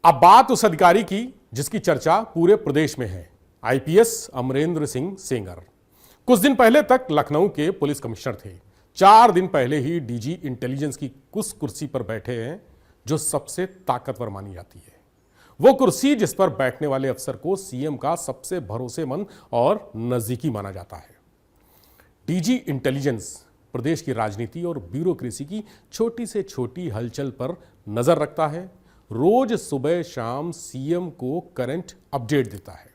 अब बात उस अधिकारी की जिसकी चर्चा पूरे प्रदेश में है, आईपीएस अमरेंद्र सिंह सेंगर। कुछ दिन पहले तक लखनऊ के पुलिस कमिश्नर थे। 4 दिन पहले ही डीजी इंटेलिजेंस की उस कुर्सी पर बैठे हैं जो सबसे ताकतवर मानी जाती है। वो कुर्सी जिस पर बैठने वाले अफसर को सीएम का सबसे भरोसेमंद और नजदीकी माना जाता है। डीजी इंटेलिजेंस प्रदेश की राजनीति और ब्यूरोक्रेसी की छोटी से छोटी हलचल पर नजर रखता है। रोज सुबह शाम सीएम को करंट अपडेट देता है।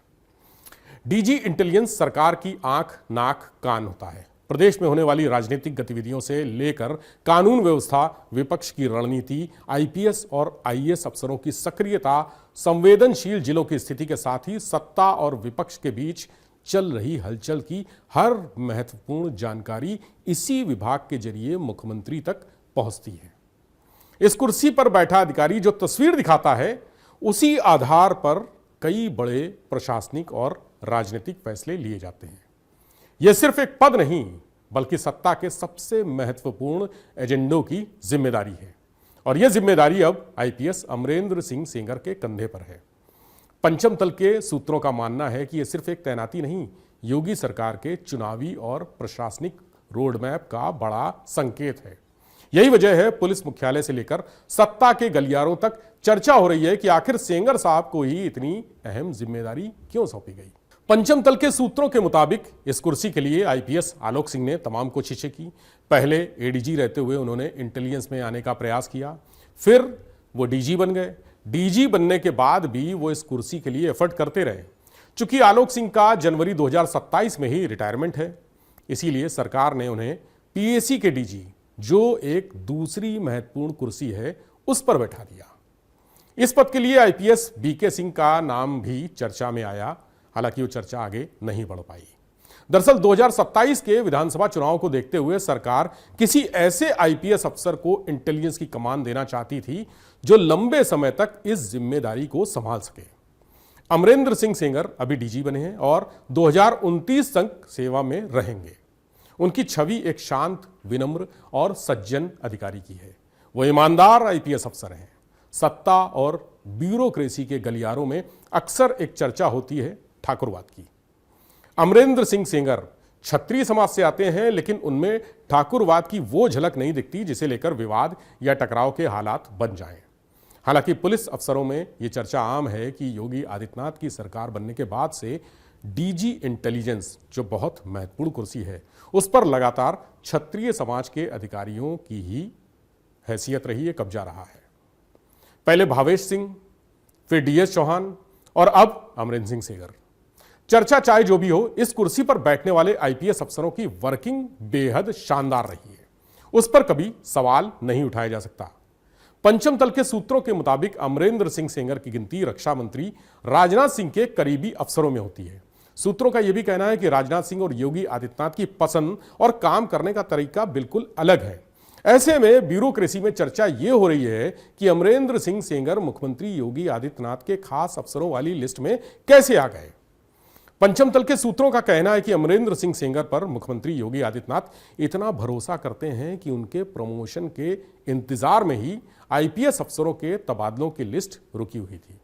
डीजी इंटेलिजेंस सरकार की आंख नाक कान होता है। प्रदेश में होने वाली राजनीतिक गतिविधियों से लेकर कानून व्यवस्था, विपक्ष की रणनीति, आईपीएस और आईएएस अफसरों की सक्रियता, संवेदनशील जिलों की स्थिति के साथ ही सत्ता और विपक्ष के बीच चल रही हलचल की हर महत्वपूर्ण जानकारी इसी विभाग के जरिए मुख्यमंत्री तक पहुंचती है। इस कुर्सी पर बैठा अधिकारी जो तस्वीर दिखाता है, उसी आधार पर कई बड़े प्रशासनिक और राजनीतिक फैसले लिए जाते हैं। यह सिर्फ एक पद नहीं, बल्कि सत्ता के सबसे महत्वपूर्ण एजेंडों की जिम्मेदारी है। और यह जिम्मेदारी अब आईपीएस अमरेंद्र सिंह सेंगर के कंधे पर है। पंचम तल के सूत्रों का मानना है कि यह सिर्फ एक तैनाती नहीं, योगी सरकार के चुनावी और प्रशासनिक रोडमैप का बड़ा संकेत है। यही वजह है पुलिस मुख्यालय से लेकर सत्ता के गलियारों तक चर्चा हो रही है कि आखिर सेंगर साहब को ही इतनी अहम जिम्मेदारी क्यों सौंपी गई। पंचम तल के सूत्रों के मुताबिक इस कुर्सी के लिए आईपीएस आलोक सिंह ने तमाम कोशिशें की। पहले एडीजी रहते हुए उन्होंने इंटेलिजेंस में आने का प्रयास किया, फिर वो डीजी बन गए। डीजी बनने के बाद भी वो इस कुर्सी के लिए एफर्ट करते रहे। चूंकि आलोक सिंह का जनवरी 2027 में ही रिटायरमेंट है, इसीलिए सरकार ने उन्हें पीएसी के डीजी, जो एक दूसरी महत्वपूर्ण कुर्सी है, उस पर बैठा दिया। इस पद के लिए आईपीएस बीके सिंह का नाम भी चर्चा में आया, हालांकि वो चर्चा आगे नहीं बढ़ पाई। दरअसल 2027 के विधानसभा चुनाव को देखते हुए सरकार किसी ऐसे आईपीएस अफसर को इंटेलिजेंस की कमान देना चाहती थी जो लंबे समय तक इस जिम्मेदारी को संभाल सके। अमरेंद्र सिंह सेंगर अभी डीजी बने हैं और 2029 तक सेवा में रहेंगे। उनकी छवि एक शांत, विनम्र और सज्जन अधिकारी की है। वो ईमानदार आईपीएस अफसर हैं। सत्ता और ब्यूरोक्रेसी के गलियारों में अक्सर एक चर्चा होती है ठाकुरवाद की। अमरेंद्र सिंह सेंगर क्षत्रिय समाज से आते हैं, लेकिन उनमें ठाकुरवाद की वो झलक नहीं दिखती जिसे लेकर विवाद या टकराव के हालात बन जाएं। हालांकि पुलिस अफसरों में यह चर्चा आम है कि योगी आदित्यनाथ की सरकार बनने के बाद से डीजी इंटेलिजेंस, जो बहुत महत्वपूर्ण कुर्सी है, उस पर लगातार क्षत्रिय समाज के अधिकारियों की ही हैसियत रही है, कब्जा रहा है। पहले भावेश सिंह, फिर डीएस चौहान और अब अमरेंद्र सिंह सेंगर। चर्चा चाहे जो भी हो, इस कुर्सी पर बैठने वाले आईपीएस अफसरों की वर्किंग बेहद शानदार रही है। उस पर कभी सवाल नहीं उठाया जा सकता। पंचम तल के सूत्रों के मुताबिक अमरेंद्र सिंह सेंगर की गिनती रक्षा मंत्री राजनाथ सिंह के करीबी अफसरों में होती है। सूत्रों का यह भी कहना है कि राजनाथ सिंह और योगी आदित्यनाथ की पसंद और काम करने का तरीका बिल्कुल अलग है। ऐसे में ब्यूरोक्रेसी में चर्चा यह हो रही है कि अमरेंद्र सिंह सेंगर मुख्यमंत्री योगी आदित्यनाथ के खास अफसरों वाली लिस्ट में कैसे आ गए। पंचम तल के सूत्रों का कहना है कि अमरेंद्र सिंह सेंगर पर मुख्यमंत्री योगी आदित्यनाथ इतना भरोसा करते हैं कि उनके प्रमोशन के इंतजार में ही आईपीएस अफसरों के तबादलों की लिस्ट रुकी हुई थी।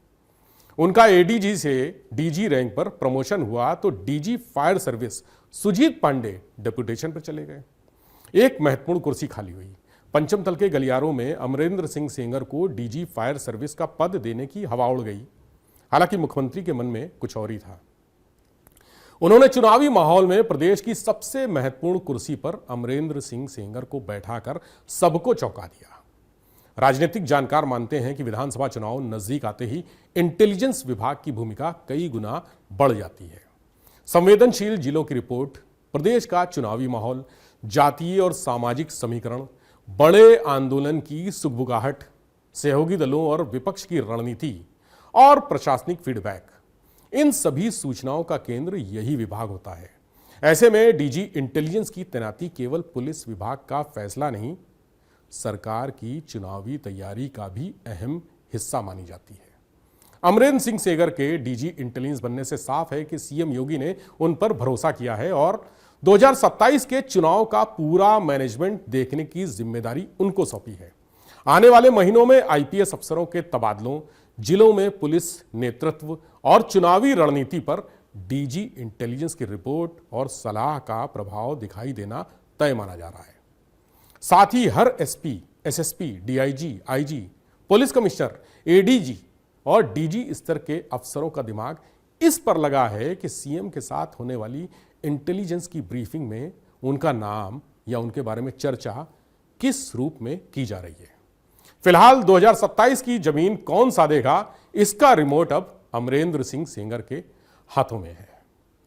उनका एडीजी से डीजी रैंक पर प्रमोशन हुआ तो DG fire service Sujit Pandey deputation पर चले गए। एक महत्वपूर्ण कुर्सी खाली हुई। पंचम तल के गलियारों में अमरेंद्र सिंह सेंगर को डीजी फायर सर्विस का पद देने की हवा उड़ गई। हालांकि मुख्यमंत्री के मन में कुछ और ही था। उन्होंने चुनावी माहौल में प्रदेश की सबसे महत्वपूर्ण कुर्सी पर अमरेंद्र सिंह सेंगर को बैठाकर सबको चौंका दिया। राजनीतिक जानकार मानते हैं कि विधानसभा चुनाव नजदीक आते ही इंटेलिजेंस विभाग की भूमिका कई गुना बढ़ जाती है। संवेदनशील जिलों की रिपोर्ट, प्रदेश का चुनावी माहौल, जातीय और सामाजिक समीकरण, बड़े आंदोलन की सुगबुगाहट, सहयोगी दलों और विपक्ष की रणनीति और प्रशासनिक फीडबैक, इन सभी सूचनाओं का केंद्र यही विभाग होता है। ऐसे में डीजी इंटेलिजेंस की तैनाती केवल पुलिस विभाग का फैसला नहीं, सरकार की चुनावी तैयारी का भी अहम हिस्सा मानी जाती है। अमरेंद्र सिंह सेंगर के डीजी इंटेलिजेंस बनने से साफ है कि सीएम योगी ने उन पर भरोसा किया है और 2027 के चुनाव का पूरा मैनेजमेंट देखने की जिम्मेदारी उनको सौंपी है। आने वाले महीनों में आईपीएस अफसरों के तबादलों, जिलों में पुलिस नेतृत्व और चुनावी रणनीति पर डीजी इंटेलिजेंस की रिपोर्ट और सलाह का प्रभाव दिखाई देना तय माना जा रहा है। साथ ही हर SP, SSP, DIG, IG, police commissioner, ADG और डीजी स्तर के अफसरों का दिमाग इस पर लगा है कि सीएम के साथ होने वाली इंटेलिजेंस की ब्रीफिंग में उनका नाम या उनके बारे में चर्चा किस रूप में की जा रही है। फिलहाल 2027 की जमीन कौन साधेगा, इसका रिमोट अब अमरेंद्र सिंह सेंगर के हाथों में है।